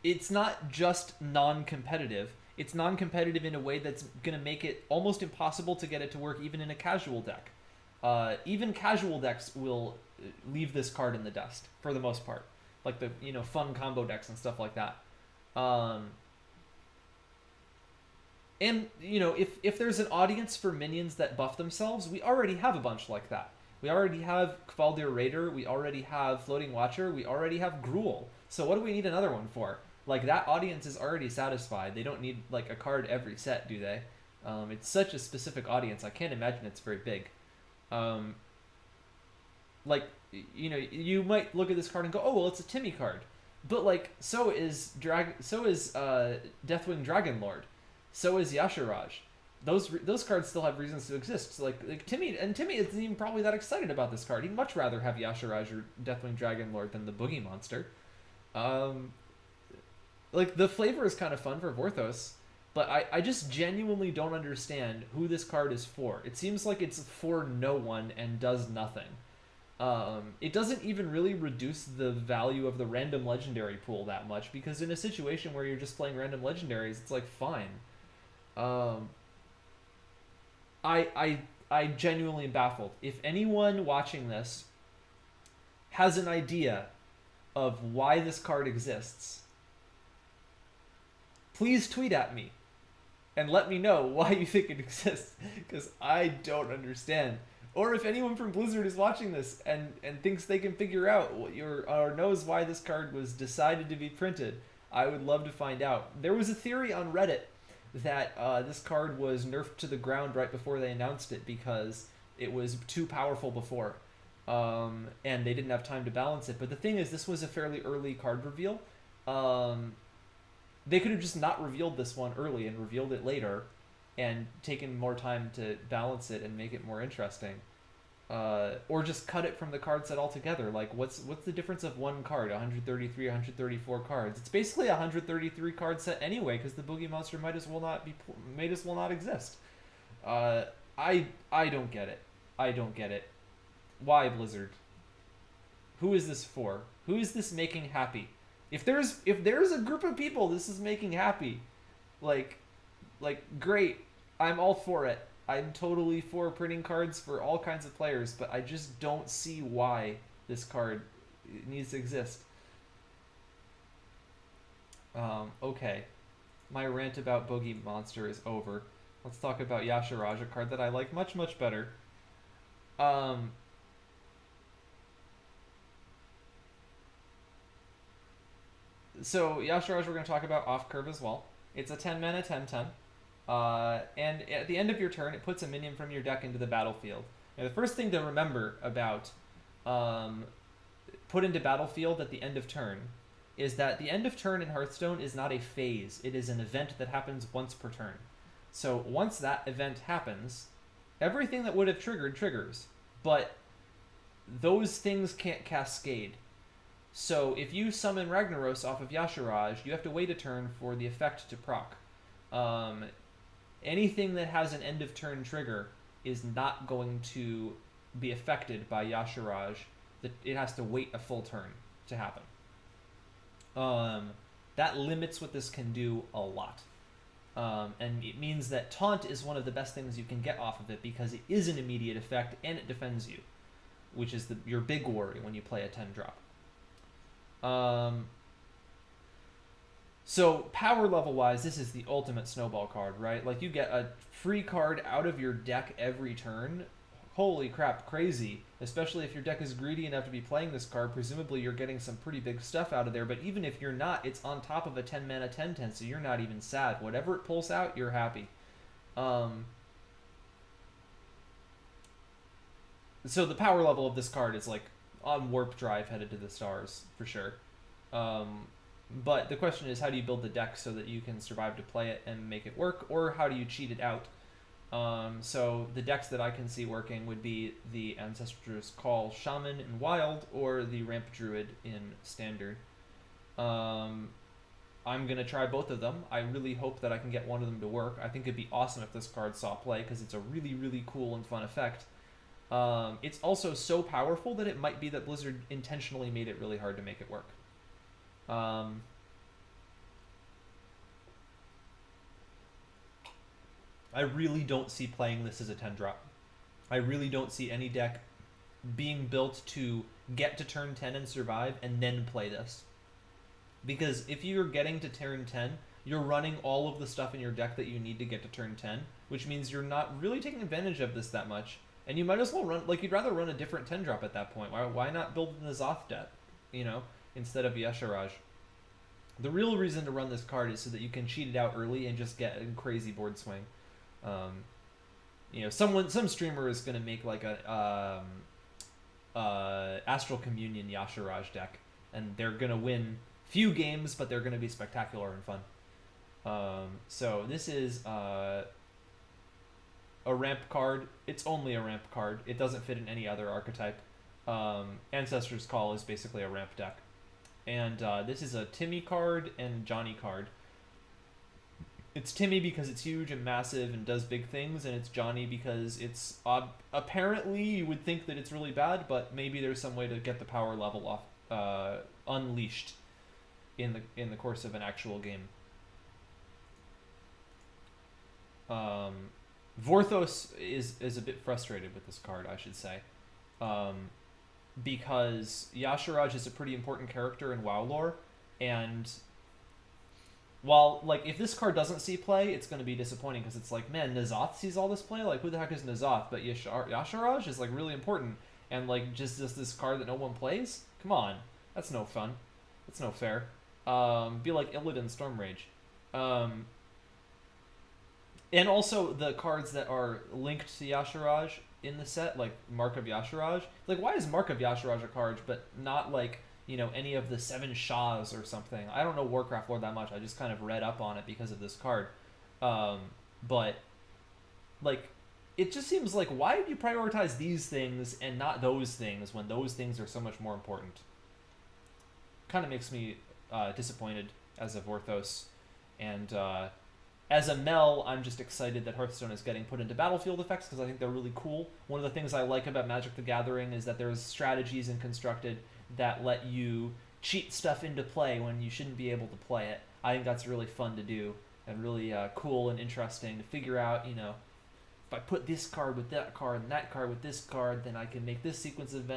It's not just non-competitive. It's non-competitive in a way that's going to make it almost impossible to get it to work even in a casual deck. Even casual decks will leave this card in the dust for the most part, like the fun combo decks and stuff like that. And if there's an audience for minions that buff themselves, we already have a bunch like that. We already have Kvaldir Raider, we already have Floating Watcher, we already have Gruul. So what do we need another one for? Like, that audience is already satisfied. They don't need like a card every set, do they? It's such a specific audience. I can't imagine it's very big. Like, you might look at this card and go, oh, well, it's a Timmy card. But, like, so is Deathwing Dragonlord. So is Yash Raj. Those cards still have reasons to exist. So, like Timmy isn't even probably that excited about this card. He'd much rather have Yash Raj or Deathwing Dragonlord than the Boogie Monster. Like, the flavor is kind of fun for Vorthos, but I just genuinely don't understand who this card is for. It seems like it's for no one and does nothing. It doesn't even really reduce the value of the random legendary pool that much, because in a situation where you're just playing random legendaries, it's like, fine. I genuinely am baffled. If anyone watching this has an idea of why this card exists, please tweet at me. and let me know why you think it exists, because I don't understand. Or if anyone from Blizzard is watching this and thinks they can figure out what or knows why this card was decided to be printed, I would love to find out. There was a theory on Reddit that this card was nerfed to the ground right before they announced it because it was too powerful before, and they didn't have time to balance it. But the thing is, this was a fairly early card reveal. They could have just not revealed this one early and revealed it later and taken more time to balance it and make it more interesting. Or just cut it from the card set altogether. Like, what's the difference of one card? 133, 134 cards. It's basically a 133 card set anyway, because the Boogie Monster might as well not exist. I don't get it. I don't get it. Why, Blizzard? Who is this for? Who is this making happy? If there's a group of people this is making happy, like great, I'm all for it. I'm totally for printing cards for all kinds of players, but I just don't see why this card needs to exist. Okay, my rant about Boogie Monster is over. Let's talk about Yash Raj, a card that I like much, much better. So Yash Raj we're going to talk about off curve as well. It's a 10 mana 10/10. And at the end of your turn, it puts a minion from your deck into the battlefield. Now, the first thing to remember about put into battlefield at the end of turn is that the end of turn in Hearthstone is not a phase. It is an event that happens once per turn. So once that event happens, everything that would have triggered triggers. But those things can't cascade. So if you summon Ragnaros off of Yash Raj, you have to wait a turn for the effect to proc. Anything that has an end of turn trigger is not going to be affected by Yash Raj. It has to wait a full turn to happen. That limits what this can do a lot. And it means that Taunt is one of the best things you can get off of it because it is an immediate effect and it defends you, which is your big worry when you play a 10-drop. So power level wise, this is the ultimate snowball card, right? Like, you get a free card out of your deck every turn. Holy crap, crazy. Especially if your deck is greedy enough to be playing this card, presumably you're getting some pretty big stuff out of there, but even if you're not, it's on top of a 10 mana 10/10, so you're not even sad. Whatever it pulls out, you're happy. So the power level of this card is like on warp drive headed to the stars, for sure. But the question is, how do you build the deck so that you can survive to play it and make it work, or how do you cheat it out? So the decks that I can see working would be the Ancestors Call Shaman in Wild or the Ramp Druid in Standard. I'm going to try both of them. I really hope that I can get one of them to work. I think it'd be awesome if this card saw play because it's a really, really cool and fun effect. It's also so powerful that it might be that Blizzard intentionally made it really hard to make it work. I really don't see playing this as a 10-drop. I really don't see any deck being built to get to turn 10 and survive and then play this. Because if you're getting to turn 10, you're running all of the stuff in your deck that you need to get to turn 10, which means you're not really taking advantage of this that much. And you might as well run, like, you'd rather run a different 10-drop at that point. Why not build the Zoth deck, you know, instead of Yash Raj? The real reason to run this card is so that you can cheat it out early and just get a crazy board swing. You know, some streamer is going to make like a Astral Communion Yash Raj deck, and they're going to win few games, but they're going to be spectacular and fun. So this is a ramp card. It's only a ramp card. It doesn't fit in any other archetype. Ancestors Call is basically a ramp deck. And this is a Timmy card and Johnny card. It's Timmy because it's huge and massive and does big things, and it's Johnny because it's apparently you would think that it's really bad, but maybe there's some way to get the power level off unleashed in the course of an actual game. Vorthos is a bit frustrated with this card, I should say, because Yash Raj is a pretty important character in WoW lore, and while, like, if this card doesn't see play, it's going to be disappointing because it's like, man, N'Zoth sees all this play? Like, who the heck is N'Zoth? But Yash Raj is, like, really important. And, like, just this card that no one plays? Come on. That's no fun. That's no fair. Be like Illidan Storm Rage. And also the cards that are linked to Yash Raj in the set, like Mark of Yash Raj. Like, why is Mark of Yash Raj a card, but not, like, you know, any of the 7 Shahs or something? I don't know Warcraft lore that much. I just kind of read up on it because of this card. But, like, it just seems like, why do you prioritize these things and not those things when those things are so much more important? Kind of makes me disappointed as a Vorthos. And as a Mel, I'm just excited that Hearthstone is getting put into battlefield effects because I think they're really cool. One of the things I like about Magic the Gathering is that there's strategies in Constructed that let you cheat stuff into play when you shouldn't be able to play it. I think that's really fun to do and really cool and interesting to figure out, you know, if I put this card with that card and that card with this card, then I can make this sequence of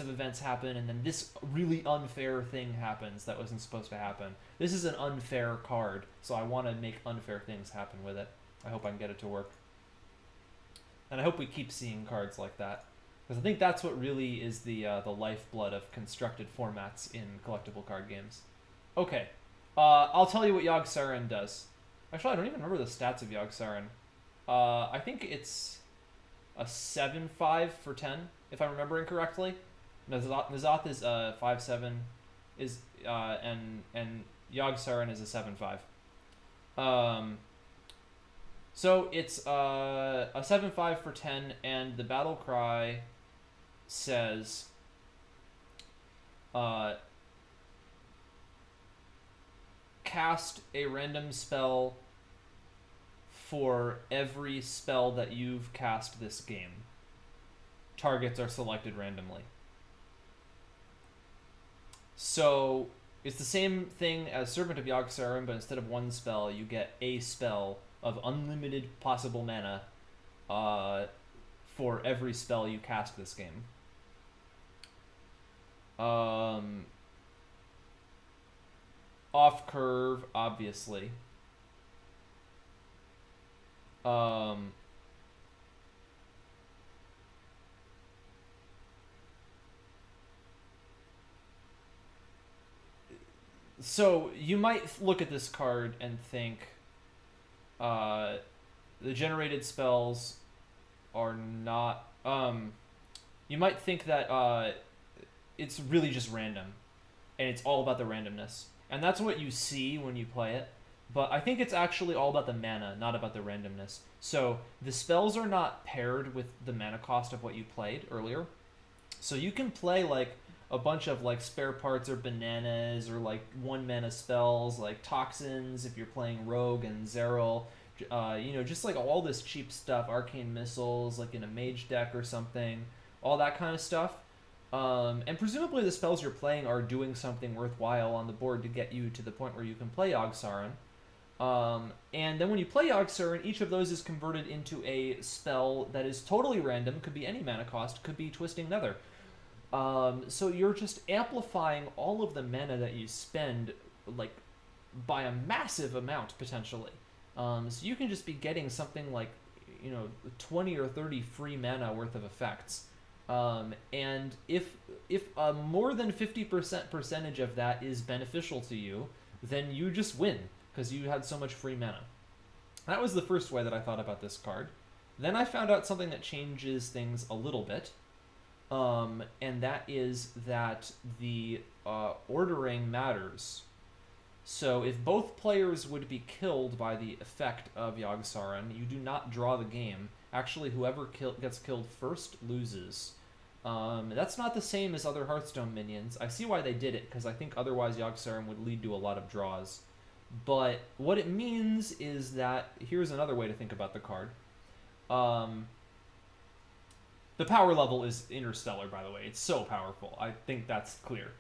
events happen, and then this really unfair thing happens that wasn't supposed to happen. This is an unfair card, so I want to make unfair things happen with it. I hope I can get it to work. And I hope we keep seeing cards like that, because I think that's what really is the lifeblood of constructed formats in collectible card games. Okay, I'll tell you what Yoggsaron does. Actually, I don't even remember the stats of Yoggsaron. I think it's a 7/5 for 10, if I'm remembering correctly. N'Zoth is 5/7, and Yoggsaron is a 7/5. So it's a 7/5 for 10, and the battle cry says, cast a random spell for every spell that you've cast this game. Targets are selected randomly. So it's the same thing as Servant of Yoggsaron, but instead of one spell, you get a spell of unlimited possible mana for every spell you cast this game. Off curve, obviously. So you might look at this card and think the generated spells are not... you might think that it's really just random, and it's all about the randomness. And that's what you see when you play it. But I think it's actually all about the mana, not about the randomness. So the spells are not paired with the mana cost of what you played earlier. So you can play like a bunch of like spare parts or bananas or like 1 mana spells like toxins if you're playing Rogue and Zeril. You know, just like all this cheap stuff, arcane missiles like in a mage deck or something, all that kind of stuff. And presumably the spells you're playing are doing something worthwhile on the board to get you to the point where you can play Yoggsaron. And then when you play Yoggsaron, each of those is converted into a spell that is totally random, could be any mana cost, could be Twisting Nether. So you're just amplifying all of the mana that you spend, like, by a massive amount, potentially. So you can just be getting something like, you know, 20 or 30 free mana worth of effects. And if more than 50% percentage of that is beneficial to you, then you just win, because you had so much free mana. That was the first way that I thought about this card. Then I found out something that changes things a little bit, and that is that the ordering matters. So if both players would be killed by the effect of Yoggsaron, you do not draw the game. Actually, whoever gets killed first loses. That's not the same as other Hearthstone minions. I see why they did it, because I think otherwise Yoggsaron would lead to a lot of draws. But what it means is that, here's another way to think about the card. The power level is interstellar, by the way. It's so powerful. I think that's clear.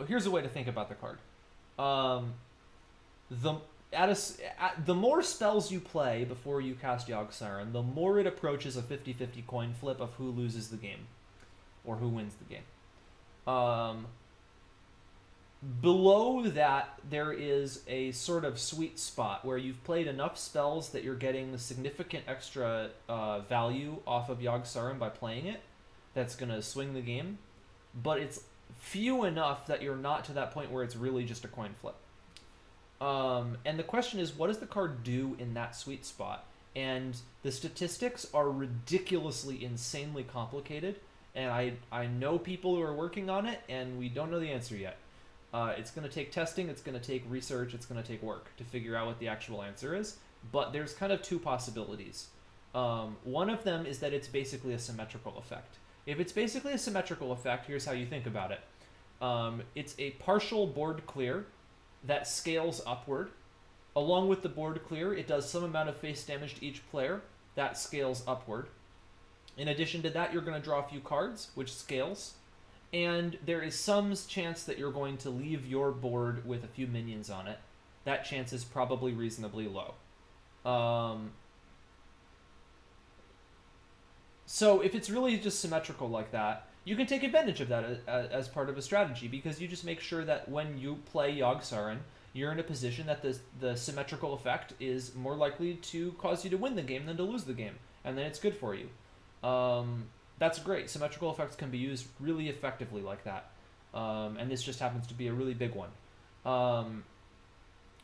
Here's a way to think about the card. The more spells you play before you cast Yoggsaron, the more it approaches a 50-50 coin flip of who loses the game, or who wins the game. Below that, there is a sort of sweet spot where you've played enough spells that you're getting the significant extra value off of Yoggsaron by playing it. That's going to swing the game. But it's few enough that you're not to that point where it's really just a coin flip. And the question is, what does the card do in that sweet spot? And the statistics are ridiculously, insanely complicated. And I know people who are working on it, and we don't know the answer yet. It's going to take testing, it's going to take research, it's going to take work to figure out what the actual answer is. But there's kind of two possibilities. One of them is that it's basically a symmetrical effect. If it's basically a symmetrical effect, here's how you think about it. It's a partial board clear that scales upward. Along with the board clear, it does some amount of face damage to each player. That scales upward. In addition to that, you're going to draw a few cards, which scales. And there is some chance that you're going to leave your board with a few minions on it. That chance is probably reasonably low. So if it's really just symmetrical like that, you can take advantage of that as part of a strategy, because you just make sure that when you play Yoggsaron, you're in a position that the symmetrical effect is more likely to cause you to win the game than to lose the game, and then it's good for you. That's great. Symmetrical effects can be used really effectively like that, and this just happens to be a really big one.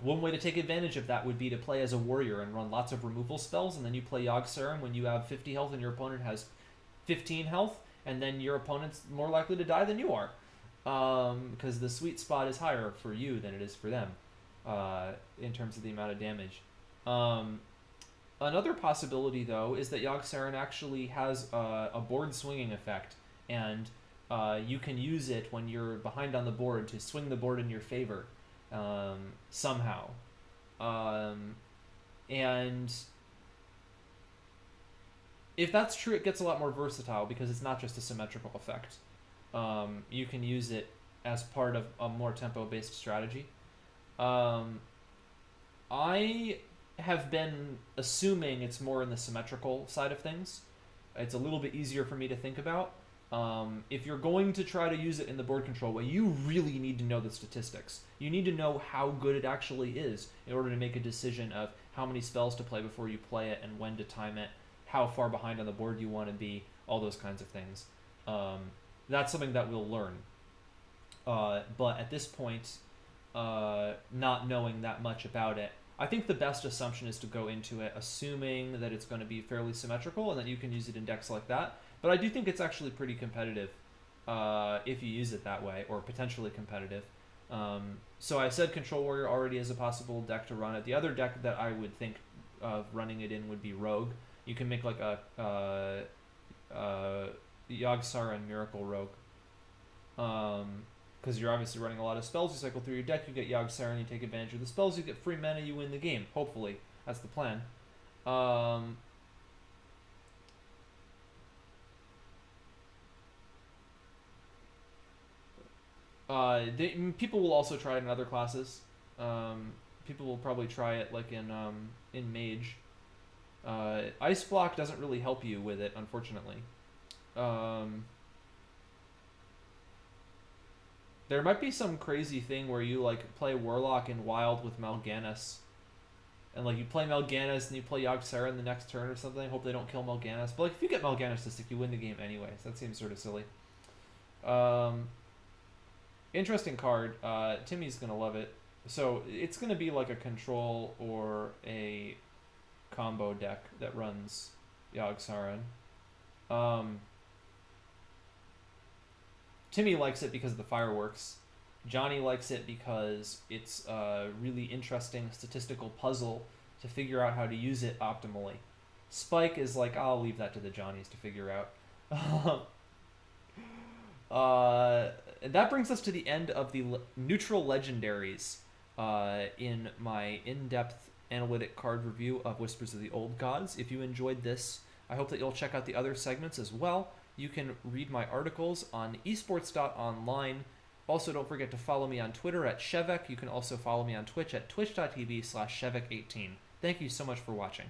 One way to take advantage of that would be to play as a warrior and run lots of removal spells, and then you play Yoggsaron when you have 50 health and your opponent has 15 health, and then your opponent's more likely to die than you are, because the sweet spot is higher for you than it is for them in terms of the amount of damage. Another possibility, though, is that Yoggsaron actually has a board swinging effect, and you can use it when you're behind on the board to swing the board in your favor somehow. And if that's true, it gets a lot more versatile because it's not just a symmetrical effect. You can use it as part of a more tempo-based strategy. I have been assuming it's more in the symmetrical side of things. It's a little bit easier for me to think about. If you're going to try to use it in the board control way, you really need to know the statistics. You need to know how good it actually is in order to make a decision of how many spells to play before you play it and when to time it, how far behind on the board you want to be, all those kinds of things. That's something that we'll learn. But at this point, not knowing that much about it, I think the best assumption is to go into it assuming that it's going to be fairly symmetrical and that you can use it in decks like that. But I do think it's actually pretty competitive if you use it that way, or potentially competitive. So I said Control Warrior already is a possible deck to run it. The other deck that I would think of running it in would be Rogue. You can make like a Yoggsaron Miracle Rogue. Because you're obviously running a lot of spells. You cycle through your deck, you get Yoggsaron, you take advantage of the spells, you get free mana, you win the game. Hopefully. That's the plan. People will also try it in other classes. People will probably try it like in Mage. Ice Block doesn't really help you with it, unfortunately. There might be some crazy thing where you like play Warlock in Wild with Mal'Ganis, and like you play Mal'Ganis and you play Yoggsaron the next turn or something. Hope they don't kill Mal'Ganis. But like if you get Mal'Ganis to stick, you win the game anyways. That seems sort of silly. Interesting card. Timmy's gonna love it. So it's gonna be like a control or a combo deck that runs Yoggsaron. Timmy likes it because of the fireworks. Johnny likes it because it's a really interesting statistical puzzle to figure out how to use it optimally. Spike is like, I'll leave that to the Johnnies to figure out. That brings us to the end of the neutral legendaries in my in-depth analytic card review of Whispers of the Old Gods. If you enjoyed this, I hope that you'll check out the other segments as well. You can read my articles on eSports.Online. Also, don't forget to follow me on Twitter at Shevvek. You can also follow me on Twitch at twitch.tv/Shevvek18. Thank you so much for watching.